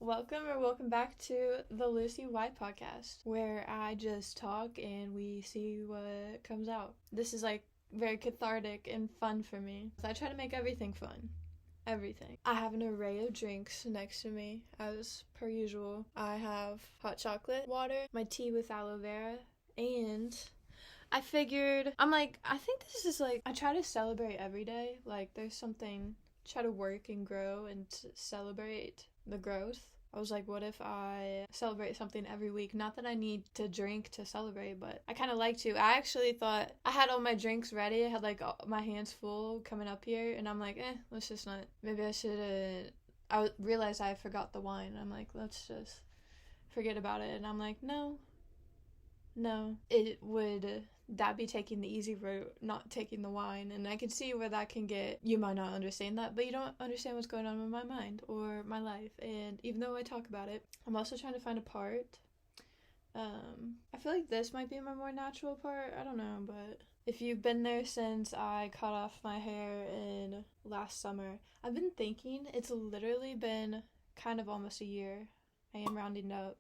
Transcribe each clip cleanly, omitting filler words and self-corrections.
Welcome back to the Lucy White podcast, where I just talk and we see what comes out. This is like very cathartic and fun for me. I try to make everything fun. Everything. I have an array of drinks next to me, as per usual. I have hot chocolate, water, my tea with aloe vera, and I figured, I think this is like, I try to celebrate every day. Like, there's something, try to work and grow and celebrate the growth. I was like, what if I celebrate something every week? Not that I need to drink to celebrate, but I kind of like to. I actually thought I had all my drinks ready. I had like my hands full coming up here, and I'm like, let's just not. Maybe I should. I realized I forgot the wine. I'm like, let's just forget about it. And I'm like, no. It would. That be taking the easy route, not taking the wine. And I can see where that can get, you might not understand that, but you don't understand what's going on in my mind or my life. And even though I talk about it, I'm also trying to find a part. I feel like this might be my more natural part. I don't know, but if you've been there since I cut off my hair in last summer, I've been thinking it's literally been kind of almost a year. I am rounding up.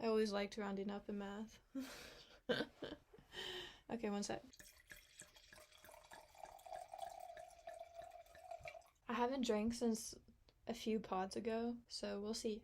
I always liked rounding up in math. Okay, one sec. I haven't drank since a few pods ago, so we'll see.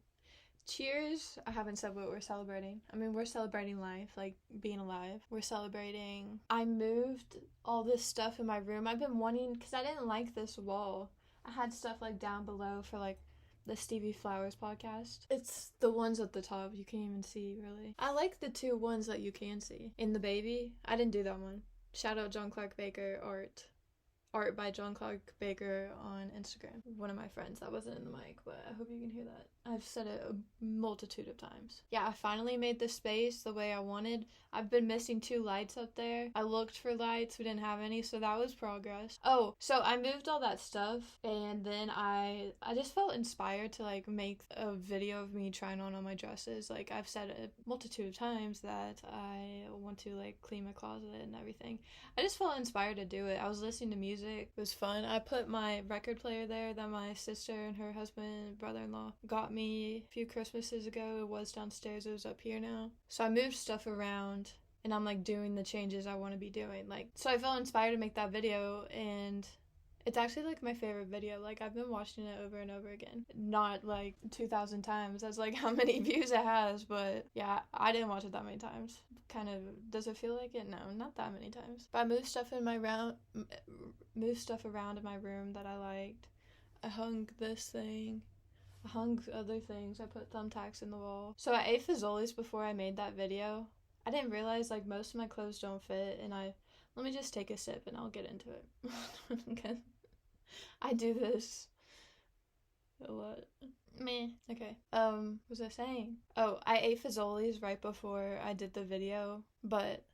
Cheers! I haven't said what we're celebrating. I mean, we're celebrating life, like being alive. We're celebrating. I moved all this stuff in my room. I've been wanting, because I didn't like this wall. I had stuff like down below for like the Stevie Flowers podcast. It's the ones at the top you can't even see, really. I like the two ones that you can see. In the baby, I didn't do that one. Shout out John Clark Baker art by John Clark Baker on Instagram. One of my friends. That wasn't in the mic, but I hope you can hear that. I've said it a multitude of times. Yeah, I finally made the space the way I wanted. I've been missing 2 lights up there. I looked for lights, we didn't have any, so that was progress. Oh, so I moved all that stuff, and then I just felt inspired to like make a video of me trying on all my dresses. Like, I've said a multitude of times that I want to like clean my closet and everything. I just felt inspired to do it. I was listening to music. It was fun. I put my record player there that my sister and her husband, brother-in-law, got me a few Christmases ago. It was downstairs. It was up here now. So I moved stuff around, and I'm like doing the changes I want to be doing. Like, so I felt inspired to make that video, and it's actually like my favorite video. Like, I've been watching it over and over again. Not like 2,000 times. That's like how many views it has, but yeah, I didn't watch it that many times. Kind of, does it feel like it? No, not that many times. But I moved stuff around in my room that I liked. I hung this thing. I hung other things. I put thumbtacks in the wall. So I ate Fazoli's before I made that video. I didn't realize like most of my clothes don't fit, and let me just take a sip and I'll get into it. Okay. I do this a lot. Meh. Okay. What was I saying? Oh, I ate Fazoli's right before I did the video, but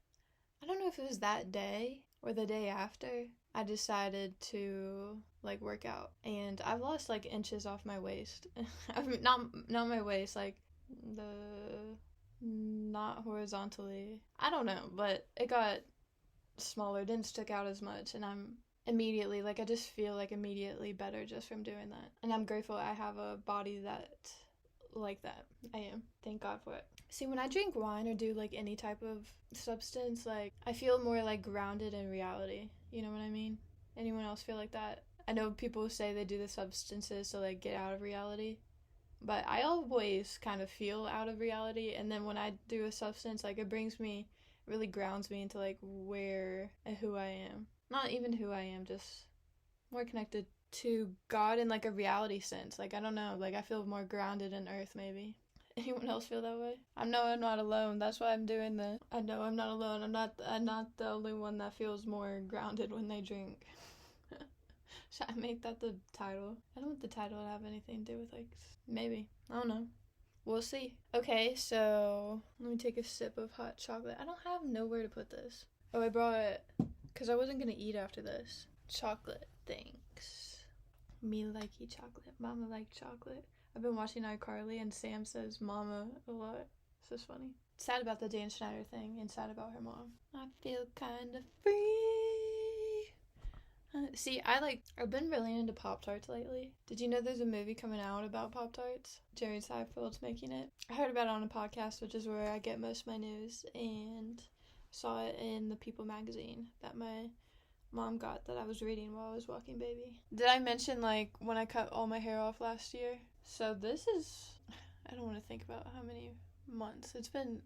I don't know if it was that day or the day after. I decided to like work out, and I've lost like inches off my waist. I mean, not my waist, like not horizontally. I don't know, but it got smaller, didn't stick out as much, and I'm immediately, like, I just feel like immediately better just from doing that. And I'm grateful I have a body that like that. I am. Thank God for it. See, when I drink wine or do like any type of substance, like, I feel more like grounded in reality. You know what I mean? Anyone else feel like that? I know people say they do the substances to like get out of reality, but I always kind of feel out of reality, and then when I do a substance, like, it really grounds me into like where and who I am. Not even who I am, just more connected to God in like a reality sense. Like, I don't know, like, I feel more grounded in earth, maybe. Anyone else feel that way? I know I'm not alone. That's why I'm doing this. I know I'm not alone. I'm not the only one that feels more grounded when they drink. Should I make that the title? I don't want the title to have anything to do with, like, maybe. I don't know. We'll see. Okay, so let me take a sip of hot chocolate. I don't have nowhere to put this. Oh, I brought it because I wasn't going to eat after this. Chocolate, thanks. Me likey chocolate. Mama like chocolate. I've been watching iCarly, and Sam says mama a lot. It's just funny. Sad about the Dan Schneider thing and sad about her mom. I feel kind of free. See, I've been really into Pop-Tarts lately. Did you know there's a movie coming out about Pop-Tarts? Jerry Seinfeld's making it. I heard about it on a podcast, which is where I get most of my news, and saw it in the People magazine that my mom got that I was reading while I was walking baby. Did I mention, like, when I cut all my hair off last year? So this is, I don't want to think about how many months. It's been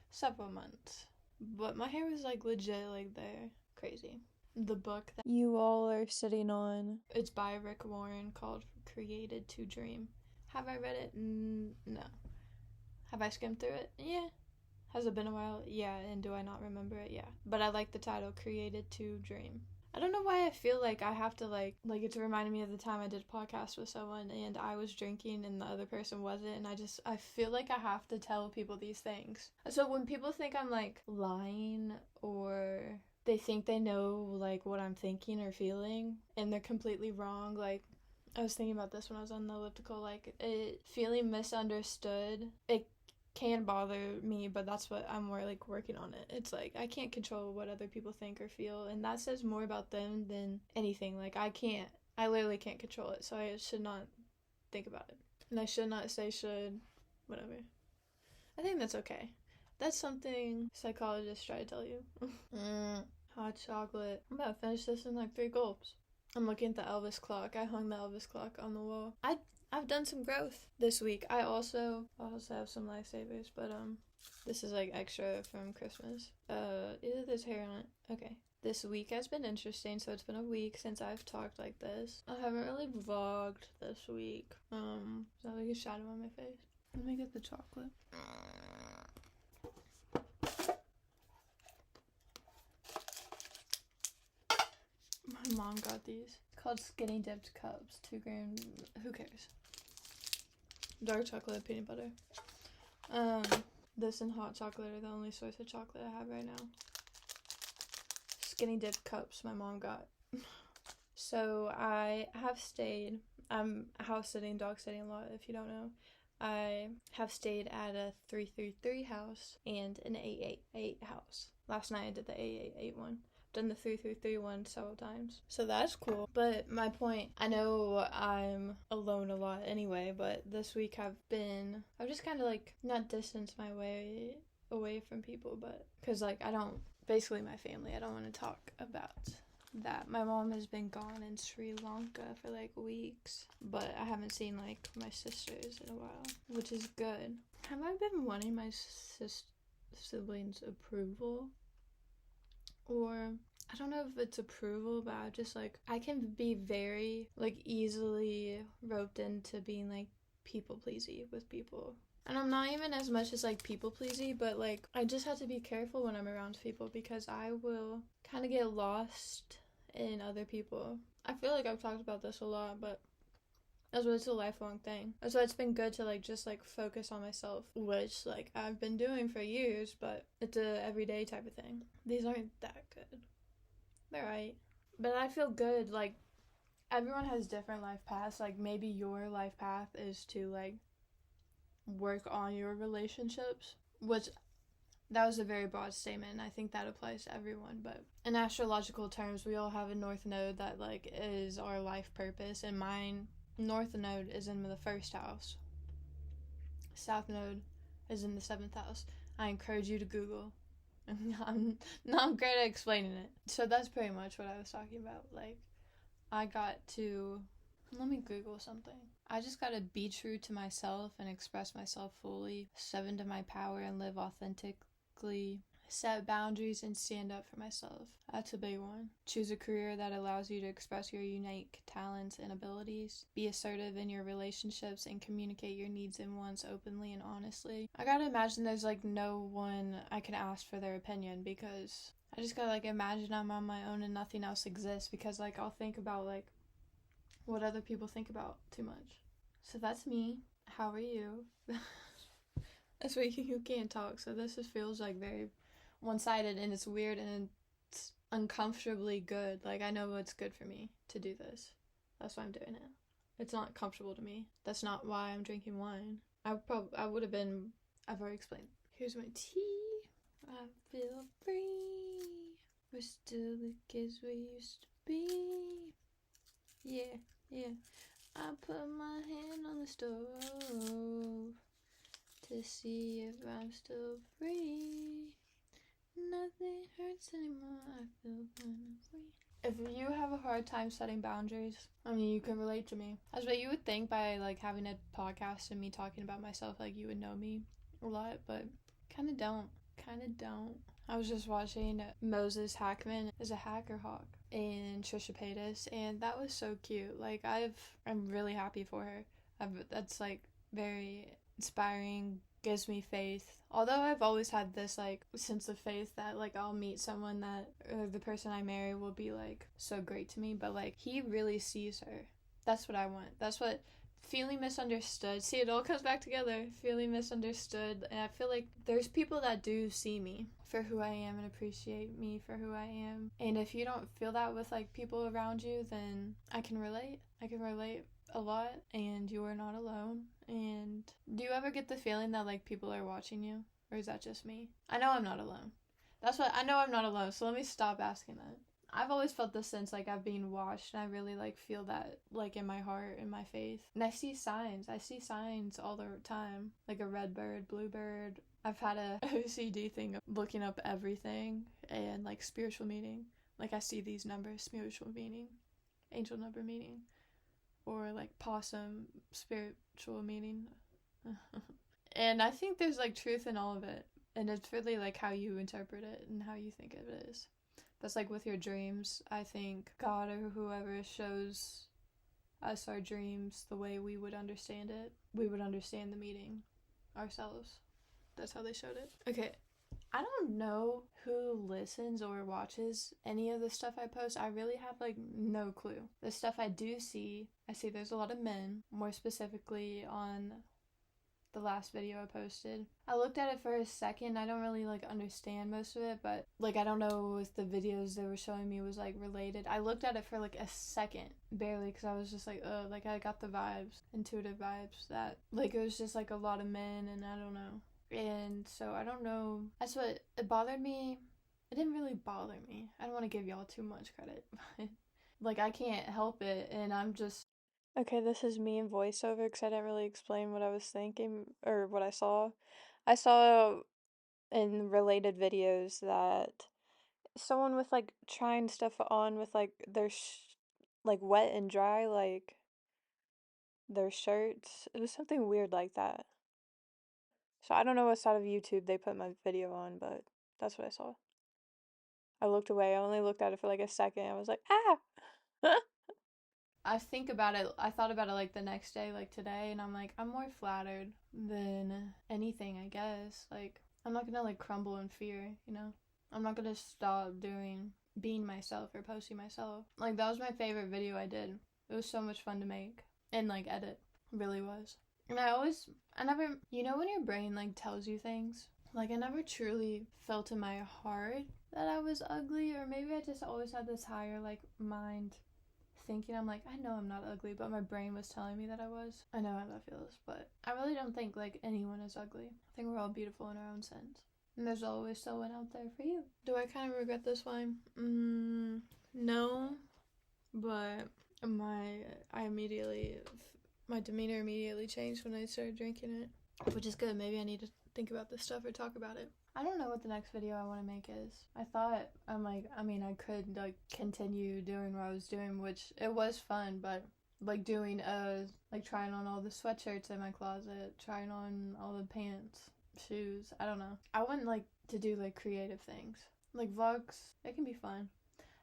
several months. But my hair was, like, legit, like, there. Crazy. The book that you all are sitting on, it's by Rick Warren, called Created to Dream. Have I read it? No. Have I skimmed through it? Yeah. Has it been a while? Yeah. And do I not remember it? Yeah. But I like the title, Created to Dream. I don't know why I feel like I have to, like it's reminding me of the time I did a podcast with someone and I was drinking and the other person wasn't, and I feel like I have to tell people these things. So when people think I'm, like, lying, or they think they know, like, what I'm thinking or feeling, and they're completely wrong. Like, I was thinking about this when I was on the elliptical, like, feeling misunderstood, it can bother me, but that's what I'm more, like, working on it. It's like, I can't control what other people think or feel, and that says more about them than anything. Like, I literally can't control it, so I should not think about it. And I should not say should, whatever. I think that's okay. That's something psychologists try to tell you. Hot chocolate. I'm about to finish this in, like, 3 gulps. I'm looking at the Elvis clock. I hung the Elvis clock on the wall. I've done some growth this week. I also have some lifesavers, but this is, like, extra from Christmas. Either there's hair on it. Okay. This week has been interesting, so it's been a week since I've talked like this. I haven't really vlogged this week. Is that like a shadow on my face? Let me get the chocolate. My mom got these. It's called Skinny Dipped Cups. 2 grams. Who cares? Dark chocolate, peanut butter. This and hot chocolate are the only source of chocolate I have right now. Skinny Dipped Cups my mom got. So I have stayed. I'm house sitting, dog sitting a lot, if you don't know. I have stayed at a 333 house and an 888 house. Last night I did the 888 one. Done the 333 one several times, so that's cool. But my point, I know I'm alone a lot anyway, but this week I've just kind of, like, not distanced my way away from people, but because, like, basically my family, I don't want to talk about that. My mom has been gone in Sri Lanka for, like, weeks, but I haven't seen, like, my sisters in a while, which is good. Have I been wanting my siblings' approval? Or, I don't know if it's approval, but I can be very, like, easily roped into being, like, people-pleasy with people. And I'm not even as much as, like, people-pleasy, but, like, I just have to be careful when I'm around people because I will kind of get lost in other people. I feel like I've talked about this a lot, but that's why it's a lifelong thing. That's why it's been good to, like, just, like, focus on myself, which, like, I've been doing for years, but it's a everyday type of thing. These aren't that good. They're right. But I feel good, like, everyone has different life paths. Like, maybe your life path is to, like, work on your relationships, which, that was a very broad statement, and I think that applies to everyone, but in astrological terms, we all have a north node that, like, is our life purpose, and mine north node is in the 1st house. South node is in the 7th house. I encourage you to Google. I'm not great at explaining it. So that's pretty much what I was talking about. Like, let me Google something. I just gotta be true to myself and express myself fully, step into my power and live authentically, set boundaries and stand up for myself. That's a big one. Choose a career that allows you to express your unique talents and abilities. Be assertive in your relationships and communicate your needs and wants openly and honestly. I gotta imagine there's, like, no one I can ask for their opinion, because I just gotta, like, imagine I'm on my own and nothing else exists, because, like, I'll think about, like, what other people think about too much. So that's me. How are you? This week you can't talk, so this just feels, like, very one-sided, and it's weird, and it's uncomfortably good. Like, I know it's good for me to do this. That's why I'm doing it. It's not comfortable to me. That's not why I'm drinking wine. I've already explained. Here's my tea. I feel free. We're still the kids we used to be. Yeah, yeah. I put my hand on the stove to see if I'm still free. Nothing hurts anymore, I feel kind of free. If you have a hard time setting boundaries, I mean, you can relate to me. That's what you would think by, like, having a podcast and me talking about myself, like, you would know me a lot, but kind of don't. I was just watching Moses Hackman is a hacker hawk and Trisha Paytas, and that was so cute. Like, I'm really happy for her. That's like very inspiring, gives me faith. Although I've always had this like sense of faith that like I'll meet someone that the person I marry will be like so great to me, but like he really sees her. That's what I want. That's what feeling misunderstood. See, it all comes back together. Feeling misunderstood. And I feel like there's people that do see me for who I am and appreciate me for who I am. And if you don't feel that with like people around you, then I can relate. I can relate a lot, and you are not alone. And do you ever get the feeling that like people are watching you? Or is that just me? I know I'm not alone. That's what I know, I'm not alone. So let me stop asking that. I've always felt this sense like I've been watched, and I really like feel that like in my heart, in my faith. And I see signs all the time, like a red bird, blue bird. I've had a OCD thing of looking up everything and like spiritual meaning. Like I see these numbers, spiritual meaning, angel number meaning, or like possum, spiritual meaning. And I think there's like truth in all of it, and it's really like how you interpret it and how you think of it is. That's like with your dreams. I think God or whoever shows us our dreams the way we would understand it. We would understand the meaning ourselves. That's how they showed it. Okay, I don't know who listens or watches any of the stuff I post. I really have like no clue. The stuff I do see, I see there's a lot of men, more specifically on the last video I posted. I looked at it for a second. I don't really like understand most of it, but like I don't know if the videos they were showing me was like related. I looked at it for like a second, barely, because I was just like like I got the vibes, intuitive vibes, that like it was just like a lot of men, and I don't know. And so I don't know. That's what it bothered me. It didn't really bother me. I don't want to give y'all too much credit, but like I can't help it, and I'm just. Okay, this is me in voiceover because I didn't really explain what I was thinking or what I saw. I saw in related videos that someone with like trying stuff on with like their like wet and dry, like their shirts. It was something weird like that. So I don't know what side of YouTube they put my video on, but that's what I saw. I looked away. I only looked at it for like a second. I was like, ah! I thought about it like the next day, like today, and I'm like, I'm more flattered than anything, I guess. Like, I'm not gonna like crumble in fear, you know? I'm not gonna stop being myself or posting myself. Like, that was my favorite video I did. It was so much fun to make and like edit. It really was. And I never, you know when your brain like tells you things? Like, I never truly felt in my heart that I was ugly, or maybe I just always had this higher like mind thinking. I'm like, I know I'm not ugly, but my brain was telling me that I was. I know how that feels, but I really don't think like anyone is ugly. I think we're all beautiful in our own sense, and there's always someone out there for you. Do I kind of regret this wine? No, but my demeanor immediately changed when I started drinking it, which is good. Maybe I need to think about this stuff or talk about it. I don't know what the next video I want to make is. I could like continue doing what I was doing, which it was fun, but like doing like trying on all the sweatshirts in my closet, trying on all the pants, shoes, I don't know. I wouldn't like to do like creative things. Like vlogs, it can be fun.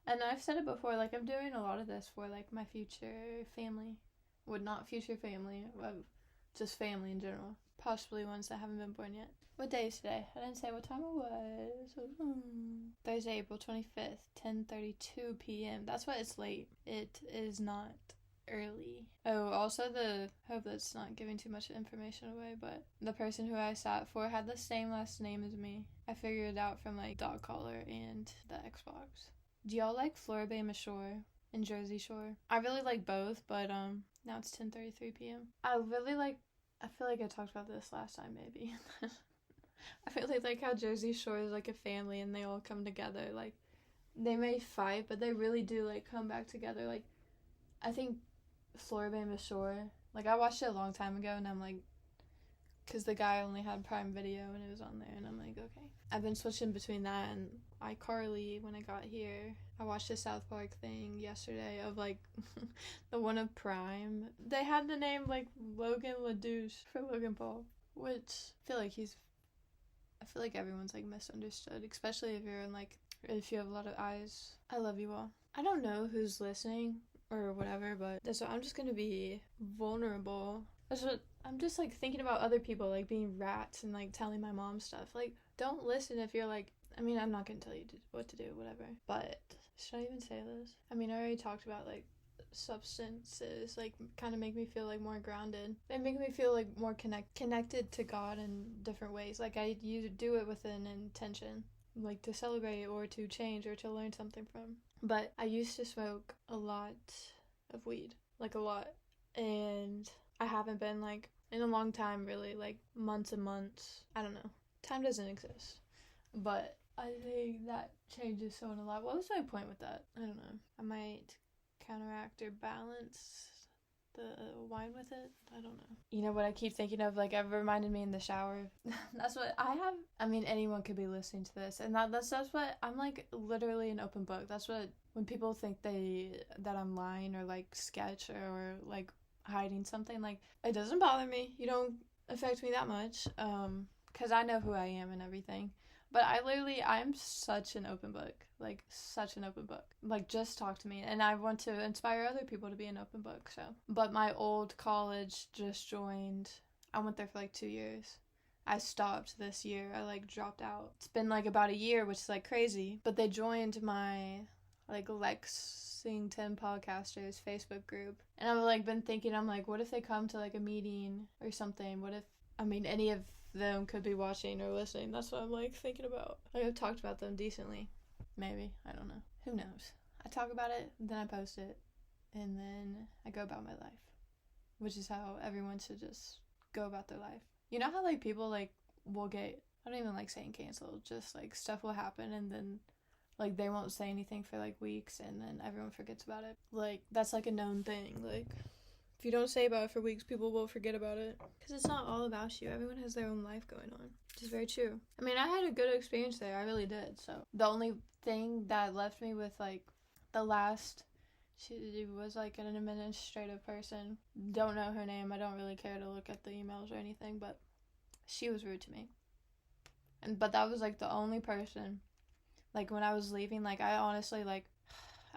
And I've said it before, like I'm doing a lot of this for like my future family. Well, not future family, just family in general. Possibly ones that haven't been born yet. What day is today? I didn't say what time it was. Thursday, April 25th, 10:32 p.m. That's why it's late. It is not early. Oh, also hope that's not giving too much information away, but the person who I sat for had the same last name as me. I figured it out from like dog collar and the Xbox. Do y'all like Floribama Shore and Jersey Shore? I really like both, but now it's 10:33 p.m. I feel like I talked about this last time, maybe. I really like how Jersey Shore is like a family and they all come together. Like, they may fight, but they really do, like, come back together. Like, I think Floribama Shore, like, I watched it a long time ago, and I'm like, because the guy only had Prime Video, and it was on there, and I'm like, okay. I've been switching between that and iCarly when I got here. I watched the South Park thing yesterday of, like, the one of Prime. They had the name, like, Logan LaDouche for Logan Paul, which I feel like everyone's, like, misunderstood, especially if you're in, like, if you have a lot of eyes. I love you all. I don't know who's listening or whatever, but that's what I'm just gonna be vulnerable. That's what I'm just, like, thinking about other people, like, being rats and, like, telling my mom stuff. Like, don't listen if you're, like, I mean, I'm not gonna tell you what to do, whatever. But should I even say this? I mean, I already talked about, like, substances, like, kind of make me feel, like, more grounded. They make me feel, like, more connected to God in different ways. Like, I do it with an intention, like, to celebrate or to change or to learn something from. But I used to smoke a lot of weed, like, a lot. And I haven't been, like, in a long time, really, like, months and months. I don't know. Time doesn't exist. But I think that changes someone a lot. What was my point with that? I don't know. I might counteract or balance the wine with it. I don't know. You know what I keep thinking of? Like, it reminded me in the shower. That's what I have. I mean, anyone could be listening to this. And that's what, I'm, like, literally an open book. That's what, when people think that I'm lying or, like, sketch or like, hiding something, like, it doesn't bother me. You don't affect me that much. Because I know who I am and everything. But I'm such an open book. Like, such an open book. Like, just talk to me. And I want to inspire other people to be an open book, so. But my old college just joined. I went there for, like, 2 years. I stopped this year. I, like, dropped out. It's been, like, about a year, which is, like, crazy. But they joined my, like, Lexington Podcasters Facebook group. And I've, like, been thinking, I'm like, what if they come to, like, a meeting or something? What if, I mean, any of them could be watching or listening. That's what I'm, like, thinking about. Like, I've talked about them decently. Maybe. I don't know. Who knows? I talk about it, then I post it, and then I go about my life. Which is how everyone should just go about their life. You know how, like, people, like, will get, I don't even like saying canceled, just, like, stuff will happen, and then, like, they won't say anything for, like, weeks, and then everyone forgets about it. Like, that's, like, a known thing. Like, if you don't say about it for weeks, people will forget about it. Because it's not all about you. Everyone has their own life going on. Which is very true. I mean, I had a good experience there. I really did. So, the only thing that left me with, like, she was, like, an administrative person. Don't know her name. I don't really care to look at the emails or anything. But she was rude to me. But that was, like, the only person. Like, when I was leaving, like, I honestly, like,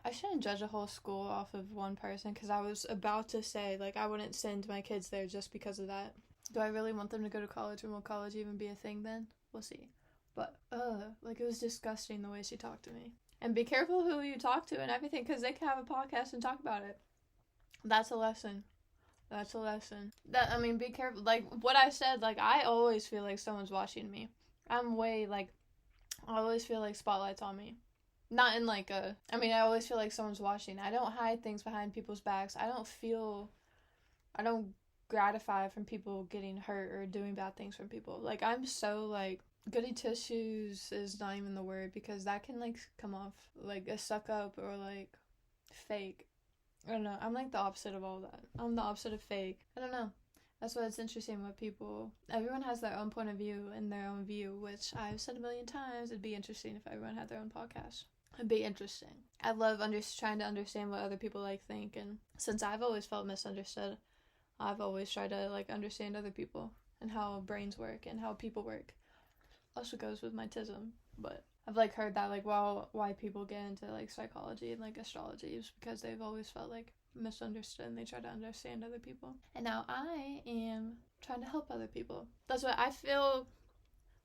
I shouldn't judge a whole school off of one person, because I was about to say, like, I wouldn't send my kids there just because of that. Do I really want them to go to college, and will college even be a thing then? We'll see. But, like, it was disgusting the way she talked to me. And be careful who you talk to and everything, because they can have a podcast and talk about it. That's a lesson. That's a lesson. I mean, be careful. Like, what I said, like, I always feel like someone's watching me. I always feel like spotlight's on me. Not in, like, I always feel like someone's watching. I don't hide things behind people's backs. I don't gratify from people getting hurt or doing bad things from people. Like, I'm so, like, goody tissues is not even the word, because that can, like, come off like a suck up or, like, fake. I don't know. I'm, like, the opposite of all that. I'm the opposite of fake. I don't know. That's why it's interesting what everyone has their own point of view and their own view, which I've said a million times. It'd be interesting if everyone had their own podcast. It'd be interesting. I love trying to understand what other people, like, think, and since I've always felt misunderstood, I've always tried to, like, understand other people and how brains work and how people work. Also goes with my tism, but I've, like, heard that, like, why people get into, like, psychology and, like, astrology is because they've always felt, like, misunderstood, and they try to understand other people. And now I am trying to help other people. That's what I feel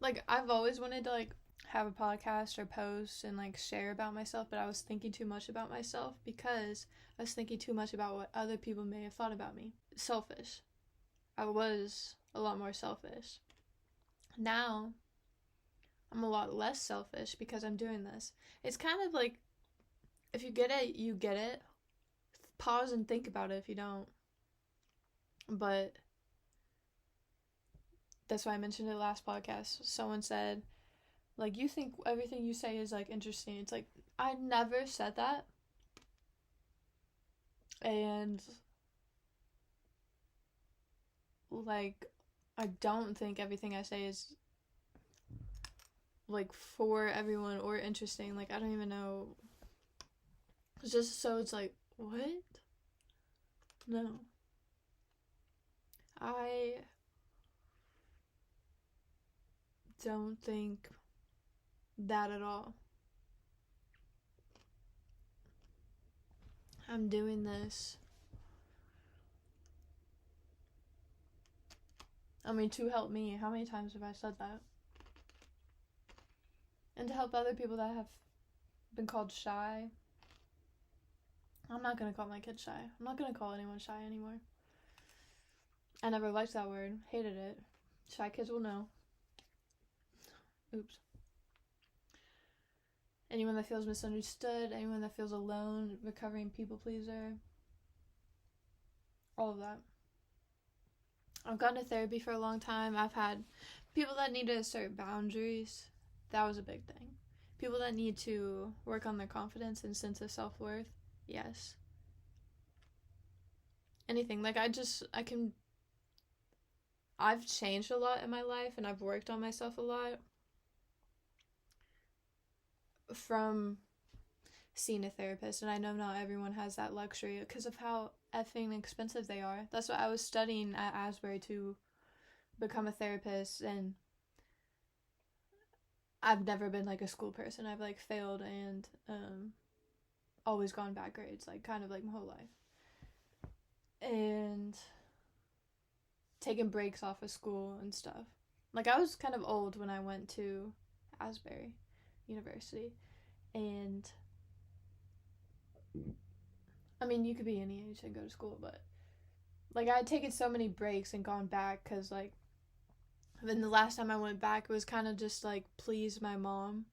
like. I've always wanted to, like, have a podcast or post and, like, share about myself, but I was thinking too much about myself because I was thinking too much about what other people may have thought about me. Selfish. I was a lot more selfish. Now I'm a lot less selfish because I'm doing this. It's kind of like, if you get it, you get it. Pause and think about it if you don't. But that's why I mentioned it last podcast. Someone said, Like, you think everything you say is, like, interesting. It's like, I never said that. And, like, I don't think everything I say is, like, for everyone or interesting. Like, I don't even know. It's just so it's like, what? No. I don't think that at all. I'm doing this. I mean, to help me. How many times have I said that? And to help other people that have been called shy. I'm not gonna call my kids shy. I'm not gonna call anyone shy anymore. I never liked that word. Hated it. Shy kids will know. Oops. Anyone that feels misunderstood, anyone that feels alone, recovering people pleaser. All of that. I've gone to therapy for a long time. I've had people that need to assert boundaries. That was a big thing. People that need to work on their confidence and sense of self-worth. Yes. Anything. Like, I've changed a lot in my life and I've worked on myself a lot from seeing a therapist, and I know not everyone has that luxury because of how effing expensive they are. That's what I was studying at Asbury to become a therapist, and I've never been like a school person. I've like failed and always gone bad grades, like kind of like my whole life, and taking breaks off of school and stuff. Like, I was kind of old when I went to Asbury University, and I mean, you could be any age and go to school, but like, I had taken so many breaks and gone back because, like, then the last time I went back, it was kind of just like please my mom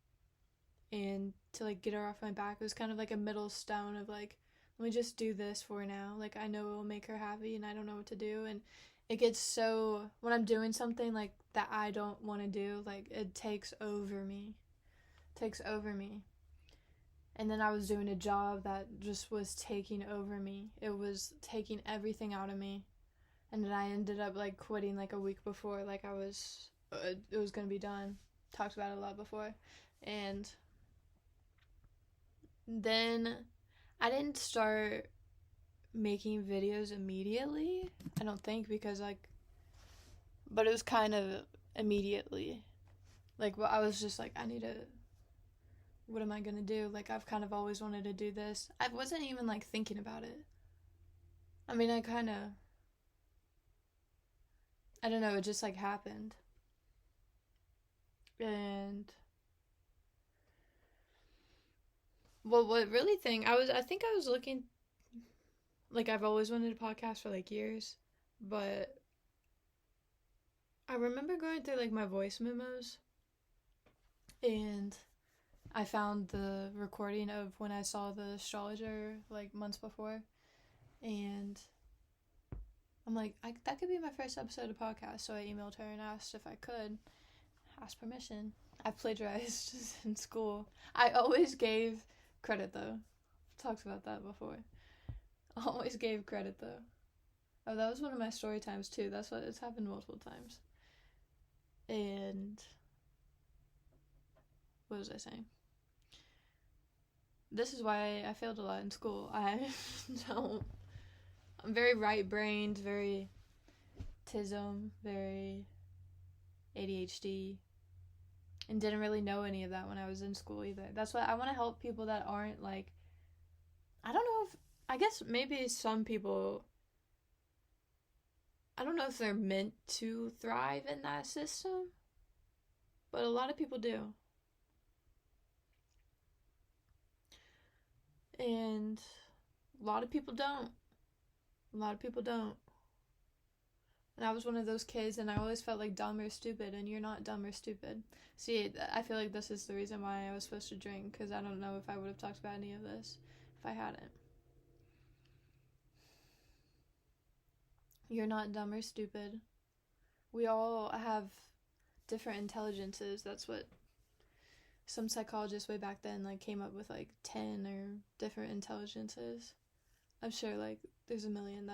and to like get her off my back. It was kind of like a middle stone of like, let me just do this for now. Like, I know it will make her happy and I don't know what to do. And it gets so, when I'm doing something like that I don't want to do, like, it takes over me. And then I was doing a job that just was taking over me. It was taking everything out of me. And then I ended up like quitting like a week before, like it was gonna be done. Talked about it a lot before. And then I didn't start making videos immediately, I don't think, because like, but it was kind of immediately. Like, well, I was just like, what am I gonna do? Like, I've kind of always wanted to do this. I wasn't even like thinking about it. I mean, I don't know, it just like happened. And well, what really I think I was looking, like, I've always wanted a podcast for like years, but I remember going through like my voice memos, and I found the recording of when I saw the astrologer like months before, and I'm like, that could be my first episode of podcast. So I emailed her and asked if I could. Asked permission. I plagiarized in school. I always gave credit though. Talked about that before. I always gave credit though. Oh, that was one of my story times too. That's what it's happened multiple times. And what was I saying? This is why I failed a lot in school. I'm very right-brained, very TISM, very ADHD, and didn't really know any of that when I was in school either. That's why I want to help people that aren't like, I don't know if, I guess maybe some people, I don't know if they're meant to thrive in that system, but a lot of people do. And a lot of people don't. And I was one of those kids, and I always felt like dumb or stupid, and you're not dumb or stupid. See, I feel like this is the reason why I was supposed to drink, because I don't know if I would have talked about any of this if I hadn't. You're not dumb or stupid. We all have different intelligences. That's what some psychologists way back then like came up with like 10 or different intelligences. I'm sure like there's a million.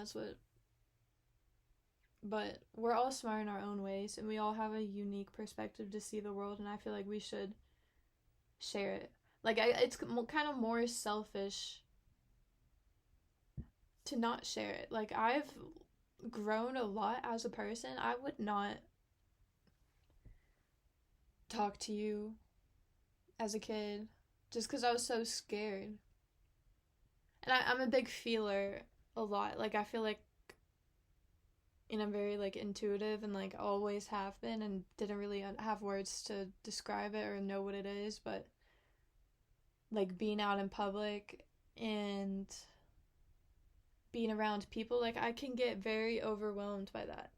But we're all smart in our own ways, and we all have a unique perspective to see the world, and I feel like we should share it. Like, it's kind of more selfish to not share it. Like, I've grown a lot as a person. I would not talk to you as a kid just because I was so scared. And I'm a big feeler a lot. Like, I feel like, and I'm very like intuitive and like always have been, and didn't really have words to describe it or know what it is, but like being out in public and being around people, like I can get very overwhelmed by that.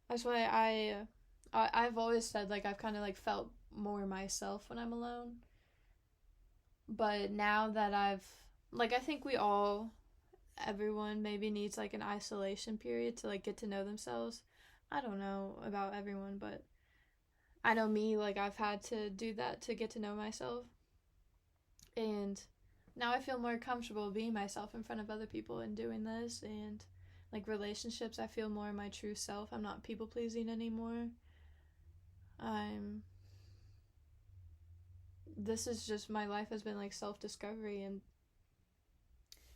That's why I've always said like I've kind of like felt more myself when I'm alone. But now that I think everyone maybe needs like an isolation period to like get to know themselves. I don't know about everyone, but I know me, like I've had to do that to get to know myself. And now I feel more comfortable being myself in front of other people and doing this, and like relationships, I feel more my true self. I'm not people pleasing anymore. This is just, my life has been like self-discovery, and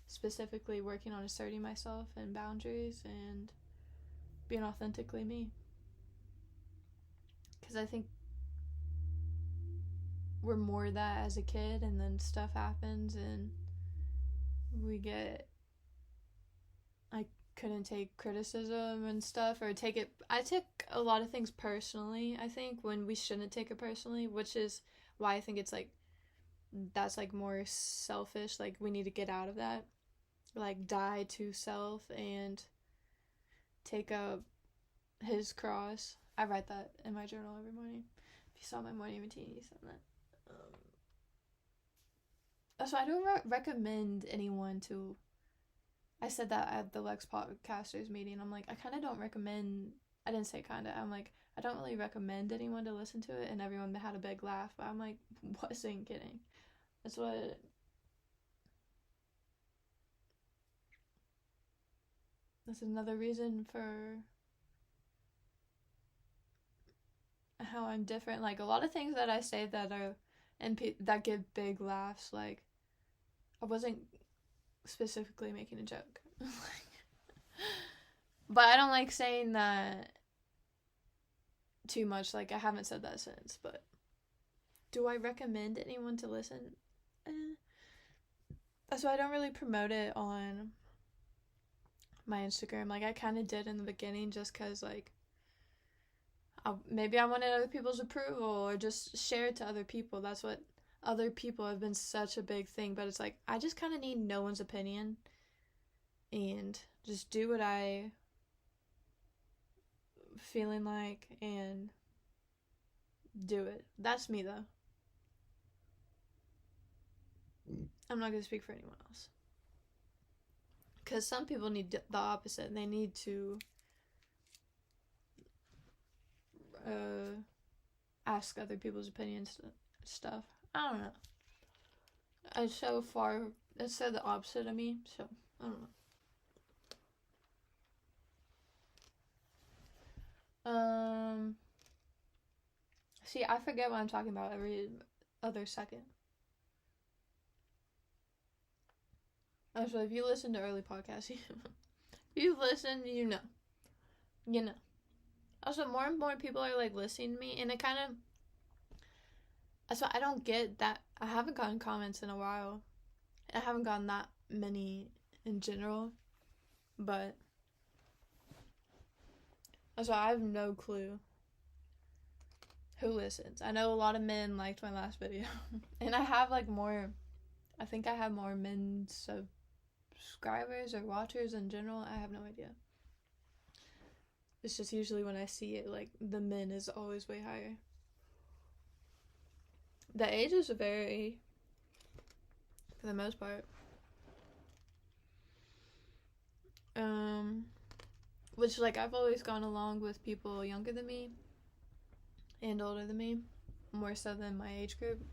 specifically working on asserting myself and boundaries and being authentically me. Because I think we're more that as a kid, and then stuff happens and I couldn't take criticism and stuff, or I took a lot of things personally, I think, when we shouldn't take it personally, which is why I think it's like, that's like more selfish. Like we need to get out of that, like die to self and take up his cross. I write that in my journal every morning. If you saw my morning routine, you saw that. So I don't recommend anyone to. I said that at the Lex Podcasters meeting. I'm like, I kind of don't recommend. I didn't say kind of. I'm like, I don't really recommend anyone to listen to it, and everyone had a big laugh. But I'm like, wasn't kidding. That's another reason for how I'm different. Like a lot of things that I say that are that get big laughs. Like I wasn't specifically making a joke. But I don't like saying that too much. Like I haven't said that since. But do I recommend anyone to listen? So I don't really promote it on my Instagram. Like I kind of did in the beginning, just because like maybe I wanted other people's approval, or just share it to other people. That's what other people have been such a big thing. But it's like, I just kind of need no one's opinion and just do what I feeling like and do it. That's me though. I'm not going to speak for anyone else. Because some people need the opposite. They need to ask other people's opinions and stuff. I don't know. It's so the opposite of me, so I don't know. See, I forget what I'm talking about every other second. So if you listen to early podcasts, if you listen, you know. You know. Also, more and more people are like listening to me, and it kind of. So I don't get that. I haven't gotten comments in a while. I haven't gotten that many in general, but. So I have no clue who listens. I know a lot of men liked my last video, and I have like more. I think I have more men subscribers or watchers in general. I have no idea. It's just usually when I see it, like, the men is always way higher. The ages vary, for the most part. Which, like, I've always gone along with people younger than me and older than me, more so than my age group.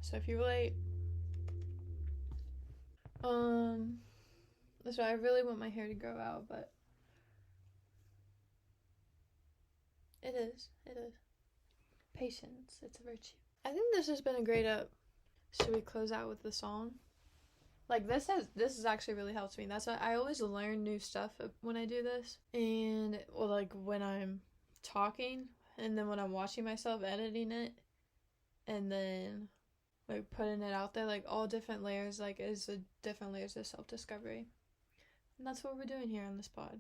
So if you relate, so I really want my hair to grow out, but it is. Patience, it's a virtue. I think this has been a great up. Should we close out with the song? Like this has actually really helped me. That's why I always learn new stuff when I do this. And well, like when I'm talking, and then when I'm watching myself editing it, and then like putting it out there, like all different layers, like is a different layers of self-discovery. And that's what we're doing here on this pod.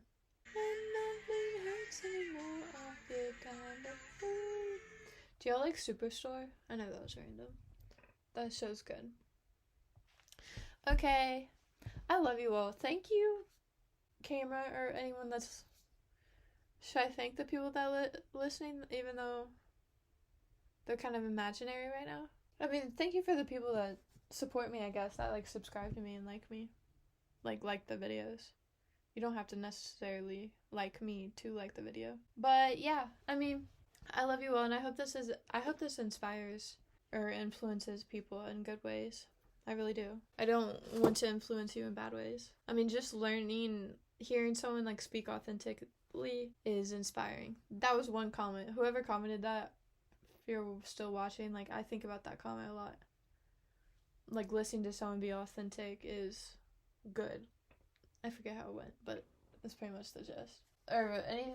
When nothing hurts anymore, I feel kind of fool. Do y'all like Superstore? I know that was random. That show's good. Okay. I love you all. Thank you, camera, or anyone that's... Should I thank the people that listening, even though they're kind of imaginary right now? I mean, thank you for the people that support me, I guess, that, like, subscribe to me and like me. Like the videos. You don't have to necessarily like me to like the video. But, yeah, I mean, I love you all, and I hope this inspires or influences people in good ways. I really do. I don't want to influence you in bad ways. I mean, just hearing someone, like, speak authentically is inspiring. That was one comment. Whoever commented that, if you're still watching, like, I think about that comment a lot. Like, listening to someone be authentic is good. I forget how it went, but that's pretty much the gist.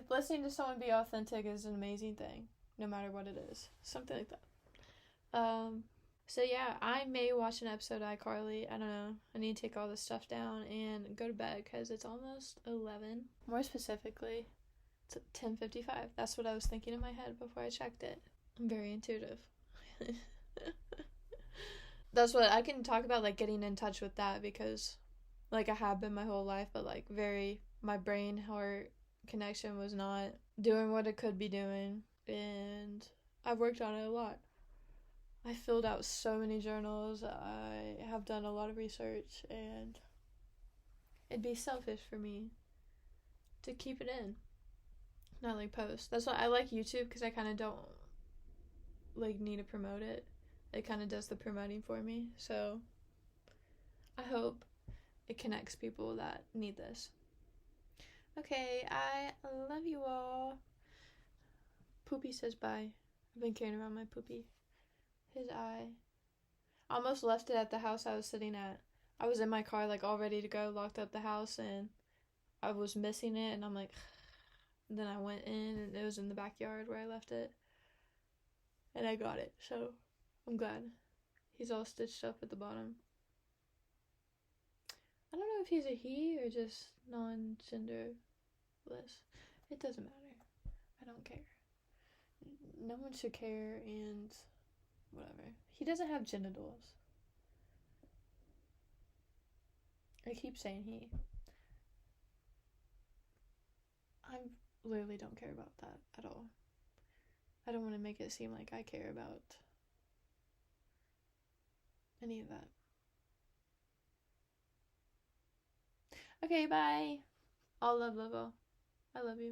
Listening to someone be authentic is an amazing thing, no matter what it is. Something like that. So yeah, I may watch an episode of iCarly. I don't know. I need to take all this stuff down and go to bed because it's almost 11. More specifically, it's 10:55. That's what I was thinking in my head before I checked it. I'm very intuitive. That's what I can talk about, like, getting in touch with that, because, like, I have been my whole life, but, like, my brain-heart connection was not doing what it could be doing, and I've worked on it a lot. I filled out so many journals, I have done a lot of research, and it'd be selfish for me to keep it in, not, like, post. That's why I like YouTube, because I kind of don't, like, need to promote it. It kind of does the promoting for me, so I hope it connects people that need this. Okay, I love you all. Poopy says bye. I've been carrying around my Poopy. His eye. I almost left it at the house I was sitting at. I was in my car, like, all ready to go, locked up the house, and I was missing it, and I'm like... And then I went in, and it was in the backyard where I left it. And I got it, so I'm glad. He's all stitched up at the bottom. I don't know if he's a he or just non-genderless. It doesn't matter. I don't care. No one should care, and whatever. He doesn't have genitals. I keep saying he. I literally don't care about that at all. I don't want to make it seem like I care about any of that. Okay, bye. All love, love, all. I love you.